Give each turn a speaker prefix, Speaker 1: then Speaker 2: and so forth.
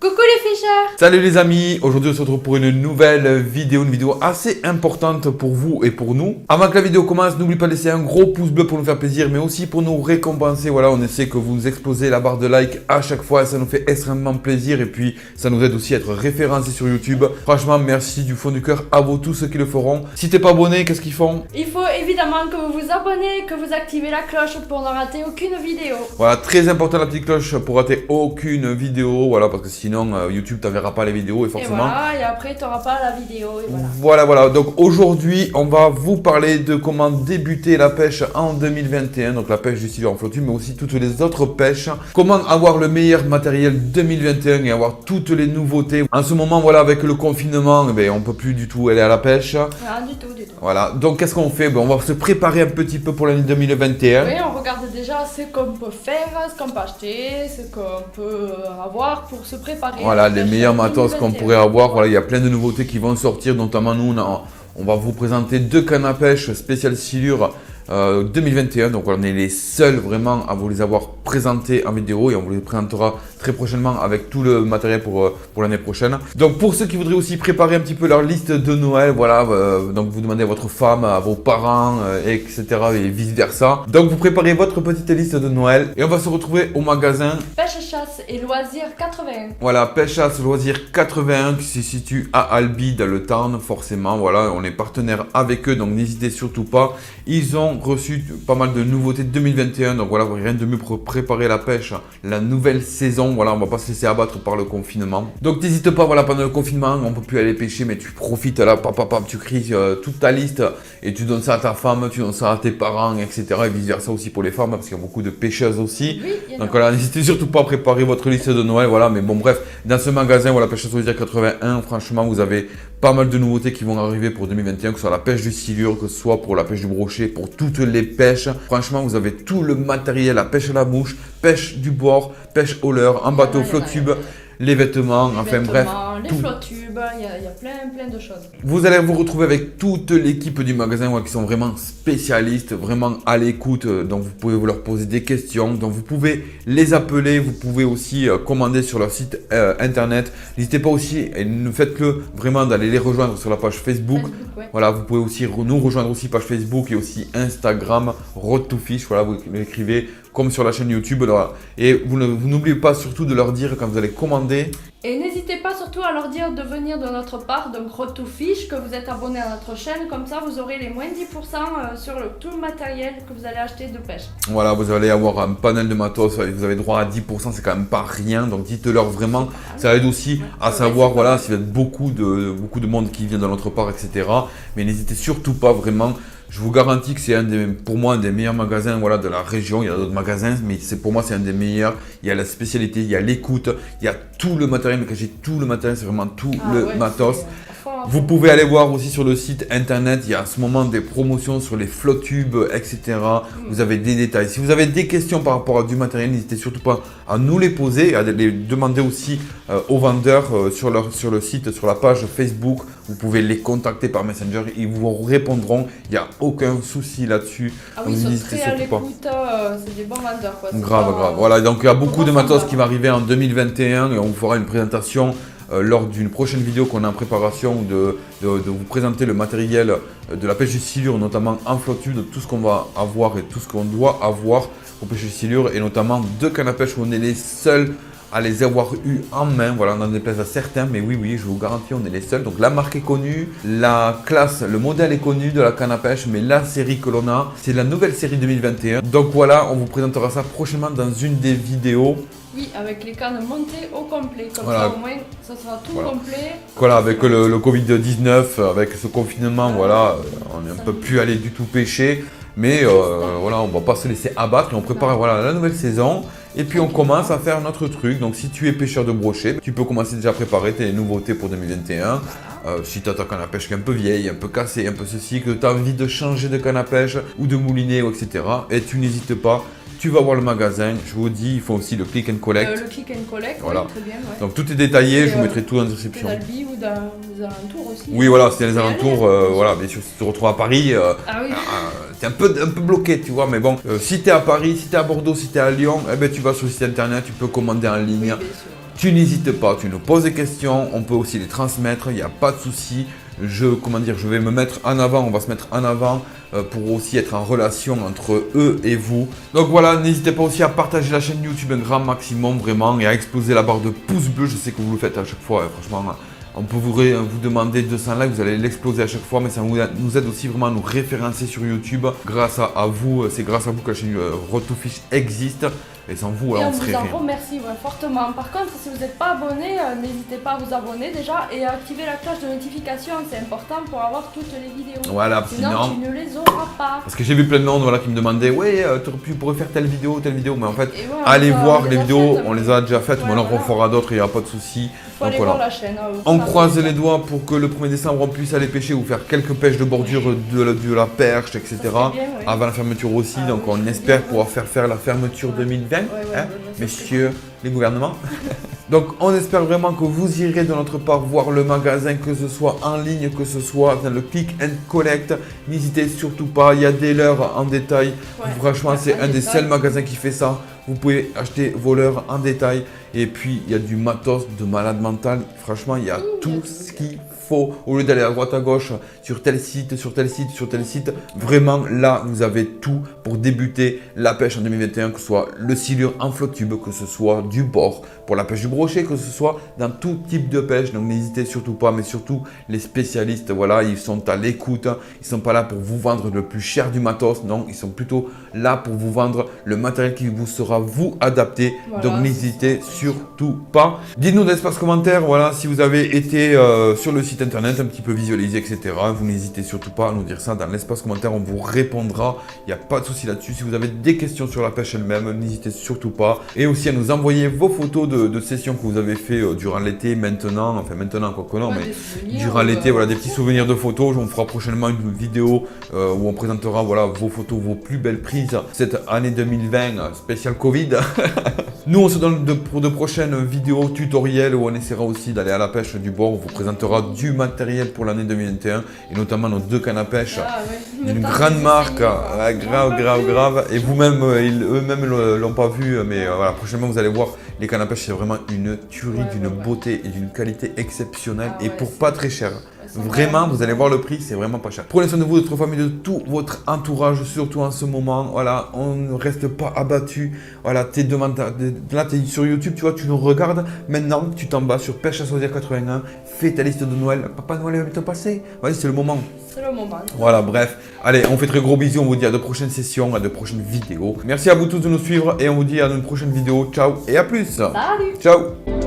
Speaker 1: Coucou les ficheurs!
Speaker 2: Salut les amis, aujourd'hui on se retrouve pour une nouvelle vidéo, une vidéo assez importante pour vous et pour nous. Avant que la vidéo commence, n'oublie pas de laisser un gros pouce bleu pour nous faire plaisir, mais aussi pour nous récompenser. Voilà, on essaie que vous nous explosez la barre de like à chaque fois, ça nous fait extrêmement plaisir et puis ça nous aide aussi à être référencés sur YouTube. Franchement, merci du fond du cœur à vous tous ceux qui le feront. Si t'es pas abonné, qu'est-ce qu'ils font?
Speaker 1: Il faut évidemment que vous vous abonnez, que vous activez la cloche pour ne rater aucune vidéo.
Speaker 2: Voilà, très important la petite cloche pour rater aucune vidéo, voilà, parce que sinon YouTube t'enverra pas les vidéos et forcément.
Speaker 1: Et après tu n'auras pas la vidéo et
Speaker 2: Voilà. Donc aujourd'hui, on va vous parler de comment débuter la pêche en 2021, donc la pêche du stylo en flottube, mais aussi toutes les autres pêches. Comment avoir le meilleur matériel 2021 et avoir toutes les nouveautés. En ce moment, voilà, avec le confinement, on peut plus du tout aller à la pêche.
Speaker 1: Rien du tout.
Speaker 2: Voilà, donc qu'est-ce qu'on fait? On va se préparer un petit peu pour l'année 2021.
Speaker 1: Oui, on regarde déjà ce qu'on peut faire, ce qu'on peut acheter, ce qu'on peut avoir pour se préparer.
Speaker 2: Voilà, les meilleurs matos qu'on pourrait avoir. Voilà, il y a plein de nouveautés qui vont sortir, notamment nous, on va vous présenter 2 cannes à pêche spéciales silure 2021. Donc on est les seuls vraiment à vous les avoir présentés en vidéo et on vous les présentera très prochainement avec tout le matériel pour l'année prochaine. Donc pour ceux qui voudraient aussi préparer un petit peu leur liste de Noël, voilà, donc vous demandez à votre femme, à vos parents, etc. et vice versa. Donc vous préparez votre petite liste de Noël et on va se retrouver au magasin
Speaker 1: Pêche, chasse et loisirs 81.
Speaker 2: Voilà, Pêche, chasse, loisirs 81 qui se situe à Albi dans le Tarn, forcément. Voilà, on est partenaire avec eux, donc n'hésitez surtout pas. Ils ont reçu pas mal de nouveautés 2021, donc voilà, rien de mieux pour préparer la pêche, la nouvelle saison. Voilà, on va pas se laisser abattre par le confinement. Donc n'hésite pas, voilà, pendant le confinement, on peut plus aller pêcher, mais tu profites là, tu cries toute ta liste et tu donnes ça à ta femme, tu donnes ça à tes parents, etc. Et vice versa aussi pour les femmes, parce qu'il y a beaucoup de pêcheuses aussi.
Speaker 1: Oui,
Speaker 2: donc voilà, n'hésitez surtout pas à préparer votre liste de Noël, voilà, mais bon bref, dans ce magasin, voilà, Pêche, chasse, loisirs 81, franchement, vous avez pas mal de nouveautés qui vont arriver pour 2021, que ce soit la pêche du silure, que ce soit pour la pêche du brochet, pour toutes les pêches. Franchement, vous avez tout le matériel, la pêche à la mouche, pêche du bord, pêche au leurre, en bateau, flottube, les vêtements, bref.
Speaker 1: Les
Speaker 2: tout.
Speaker 1: flottubes, il y a plein de choses.
Speaker 2: Vous allez vous retrouver avec toute l'équipe du magasin qui sont vraiment spécialistes, vraiment à l'écoute. Donc vous pouvez vous leur poser des questions. Donc vous pouvez les appeler. Vous pouvez aussi commander sur leur site internet. N'hésitez pas aussi, et ne faites-le vraiment d'aller les rejoindre sur la page Facebook.
Speaker 1: Ouais.
Speaker 2: Voilà, vous pouvez aussi nous rejoindre aussi page Facebook et aussi Instagram, Road to Fish. Voilà, vous l'écrivez comme sur la chaîne YouTube. Voilà. Et vous n'oubliez pas surtout de leur dire quand vous allez commander.
Speaker 1: Et n'hésitez pas surtout à leur dire de venir de notre part, donc Road to Fish, que vous êtes abonné à notre chaîne, comme ça vous aurez les moins 10% sur tout le matériel que vous allez acheter de pêche. Voilà,
Speaker 2: vous allez avoir un panel de matos, vous avez droit à 10%, c'est quand même pas rien, donc dites-leur vraiment, ça aide aussi à savoir, voilà, s'il y a beaucoup de monde qui vient de notre part, etc. Mais n'hésitez surtout pas vraiment. Je vous garantis que c'est pour moi un des meilleurs magasins, voilà, de la région. Il y a d'autres magasins, mais pour moi c'est un des meilleurs. Il y a la spécialité, il y a l'écoute, il y a tout le matériel. Mais quand j'ai tout le matériel, c'est vraiment tout le matos. Vous pouvez aller voir aussi sur le site internet, il y a à ce moment des promotions sur les flottubes, etc. Vous avez des détails. Si vous avez des questions par rapport à du matériel, n'hésitez surtout pas à nous les poser, à les demander aussi aux vendeurs sur le site, sur la page Facebook. Vous pouvez les contacter par Messenger, ils vous répondront. Il n'y a aucun souci là-dessus.
Speaker 1: Ah oui, ils sont très à l'écoute, c'est des bons vendeurs.
Speaker 2: Grave. Voilà, donc il y a beaucoup de matos qui va arriver en 2021 et on vous fera une présentation lors d'une prochaine vidéo qu'on a en préparation de vous présenter le matériel de la pêche du silure, notamment en flottube, de tout ce qu'on va avoir et tout ce qu'on doit avoir pour pêcher du silure, et notamment 2 cannes à pêche où on est les seuls à les avoir eu en main. Voilà, on en déplace à certains, mais oui, je vous garantis, on est les seuls. Donc la marque est connue, la classe, le modèle est connu de la canne à pêche, mais la série que l'on a, c'est la nouvelle série 2021. Donc voilà, on vous présentera ça prochainement dans une des vidéos.
Speaker 1: Oui, avec les cannes montées au complet, comme
Speaker 2: voilà.
Speaker 1: Ça au moins, ça sera tout complet.
Speaker 2: Voilà, avec le Covid-19, avec ce confinement, voilà, on ne peut plus aller du tout pêcher. Mais voilà, on ne va pas se laisser abattre et on prépare voilà, la nouvelle saison. Et puis on commence à faire notre truc. Donc si tu es pêcheur de brochet, tu peux commencer déjà à préparer tes nouveautés pour 2021. Si tu as ta canne à pêche qui est un peu vieille, un peu cassée, un peu ceci, que tu as envie de changer de canne à pêche ou de mouliner, etc. Et tu n'hésites pas. Tu vas voir le magasin, je vous dis, ils font aussi le click and collect.
Speaker 1: Le click and collect,
Speaker 2: voilà.
Speaker 1: Oui, très bien. Ouais.
Speaker 2: Donc tout est détaillé, je vous mettrai tout en description.
Speaker 1: C'est d'Albi ou dans les alentours aussi.
Speaker 2: Oui, voilà, c'est les alentours, voilà, bien sûr, si tu te retrouves à Paris, t'es un peu bloqué, tu vois, mais bon, si t'es à Paris, si t'es à Bordeaux, si t'es à Lyon, eh ben, tu vas sur le site internet, tu peux commander en ligne.
Speaker 1: Oui, bien sûr.
Speaker 2: tu n'hésites pas, tu nous poses des questions, on peut aussi les transmettre, il n'y a pas de souci. Je vais me mettre en avant, on va se mettre en avant pour aussi être en relation entre eux et vous. Donc voilà, n'hésitez pas aussi à partager la chaîne YouTube un grand maximum vraiment et à exploser la barre de pouce bleu. Je sais que vous le faites à chaque fois, franchement. On peut vous demander 200 likes, vous allez l'exploser à chaque fois, mais ça nous aide aussi vraiment à nous référencer sur YouTube. Grâce à vous, c'est grâce à vous que la chaîne Road to Fish existe. Et sans vous, on serait rien.
Speaker 1: On vous en remercie fortement. Par contre, si vous n'êtes pas abonné, n'hésitez pas à vous abonner déjà et à activer la cloche de notification. C'est important pour avoir toutes les vidéos.
Speaker 2: Voilà,
Speaker 1: sinon tu ne les auras pas.
Speaker 2: Parce que j'ai vu plein de monde qui me demandait, ouais, tu pourrais faire telle vidéo. Mais en fait, allez voir les vidéos, on les a déjà faites, mais on en fera d'autres, il n'y a pas de souci.
Speaker 1: Faut aller voir la chaîne.
Speaker 2: On croise les doigts pour que le 1er décembre on puisse aller pêcher ou faire quelques pêches de bordure, de la perche, etc. Avant la fermeture aussi, donc on espère pouvoir faire la fermeture 2020, messieurs les gouvernements. Donc on espère vraiment que vous irez de notre part voir le magasin, que ce soit en ligne, que ce soit dans le click and collect. N'hésitez surtout pas, il y a des leurres en détail. Franchement, c'est un des seuls magasins qui fait ça. Vous pouvez acheter vos leurres en détail. Et puis, il y a du matos de malade mental. Franchement, il y a tout ce qu'il faut. Au lieu d'aller à droite à gauche sur tel site, sur tel site, sur tel site, vraiment là, vous avez tout pour débuter la pêche en 2021, que ce soit le silure en flotte tube, que ce soit du bord, pour la pêche du brochet, que ce soit dans tout type de pêche. Donc n'hésitez surtout pas, mais surtout les spécialistes, voilà, ils sont à l'écoute. Ils ne sont pas là pour vous vendre le plus cher du matos, non, ils sont plutôt là pour vous vendre le matériel qui vous sera vous adapté. Voilà, donc n'hésitez surtout pas. Dites-nous dans l'espace commentaire, voilà, si vous avez été sur le site internet un petit peu visualisé, etc. Vous n'hésitez surtout pas à nous dire ça dans l'espace commentaire, on vous répondra. Il n'y a pas de souci là-dessus. Si vous avez des questions sur la pêche elle-même, n'hésitez surtout pas. Et aussi à nous envoyer vos photos de sessions que vous avez fait durant l'été, maintenant, quoi que non, mais durant l'été, voilà, des petits souvenirs de photos. On fera prochainement une vidéo où on présentera voilà, vos photos, vos plus belles prises cette année 2020 spéciale Covid. Nous, on se donne pour de prochaines vidéos tutoriels où on essaiera aussi d'aller à la pêche du bord. On vous présentera du matériel pour l'année 2021 et notamment nos 2 cannes à pêche d'une grande marque, grave. Et vous-même, eux-mêmes ne l'ont pas vu, mais voilà, prochainement vous allez voir, les cannes à pêche, c'est vraiment une tuerie d'une beauté et d'une qualité exceptionnelle et pour pas très cher. Vraiment, vous allez voir le prix, c'est vraiment pas cher. Prenez soin de vous, de votre famille, de tout votre entourage, surtout en ce moment. Voilà, on ne reste pas abattu. Voilà, là, tu es sur YouTube, tu vois, tu nous regardes. Maintenant, tu t'en vas sur Pêche à Saudière 81, fais ta liste de Noël. Papa Noël va bientôt passer. Vas-y, c'est le moment.
Speaker 1: C'est le moment.
Speaker 2: Voilà, bref. Allez, on fait très gros bisous. On vous dit à de prochaines sessions, à de prochaines vidéos. Merci à vous tous de nous suivre et on vous dit à une prochaine vidéo. Ciao et à plus.
Speaker 1: Salut.
Speaker 2: Ciao.